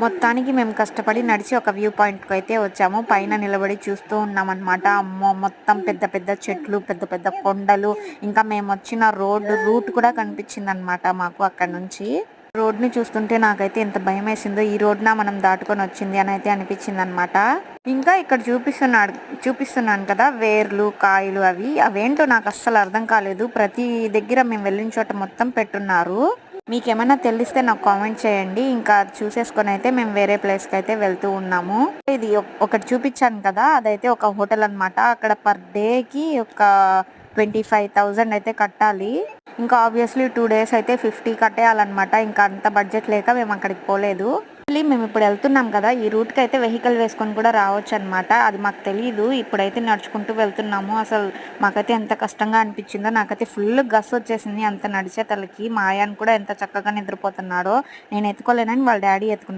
మొత్తానికి మేము కష్టపడి నడిచి ఒక వ్యూ పాయింట్కి అయితే వచ్చాము. పైన నిలబడి చూస్తూ ఉన్నాం అనమాట. అమ్మో, మొత్తం పెద్ద పెద్ద చెట్లు, పెద్ద పెద్ద కొండలు, ఇంకా మేము వచ్చిన రూట్ కూడా కనిపించింది అనమాట మాకు అక్కడ నుంచి. రోడ్ని చూస్తుంటే నాకైతే ఎంత భయం వేసిందో, ఈ రోడ్న మనం దాటుకొని వచ్చింది అని అయితే అనిపించింది అనమాట. ఇంకా ఇక్కడ చూపిస్తున్నాను కదా వేర్లు, కాయలు, అవేంటో నాకు అస్సలు అర్థం కాలేదు. ప్రతి దగ్గర మేము వెళ్ళిన చోట మొత్తం పెట్టున్నారు. మీకేమైనా తెలిస్తే నాకు కామెంట్ చేయండి. ఇంకా చూసేసుకొని అయితే మేము వేరే ప్లేస్కి అయితే వెళ్తూ ఉన్నాము. ఇది ఒకటి చూపించాను కదా, అదైతే ఒక హోటల్ అనమాట. అక్కడ పర్ డేకి ఒక 25,000 అయితే కట్టాలి. ఇంకా ఆబ్వియస్లీ 2 days అయితే 50 కట్టేయాలన్నమాట. ఇంకా అంత బడ్జెట్ లేక మేము అక్కడికి పోలేదు. మేము ఇప్పుడు వెళ్తున్నాం కదా, ఈ రూట్కి అయితే వెహికల్ వేసుకొని కూడా రావచ్చు అనమాట. అది మాకు తెలియదు. ఇప్పుడైతే నడుచుకుంటూ వెళ్తున్నాము. అసలు మాకైతే ఎంత కష్టంగా అనిపించిందో. నాకైతే ఫుల్ గస్ వచ్చేసింది అంత నడిచే తలకి. మా ఆయన కూడా ఎంత చక్కగా నిద్రపోతున్నాడో. నేను ఎత్తుకోలేనని వాళ్ళ డాడీ ఎత్తుకున్నాడు.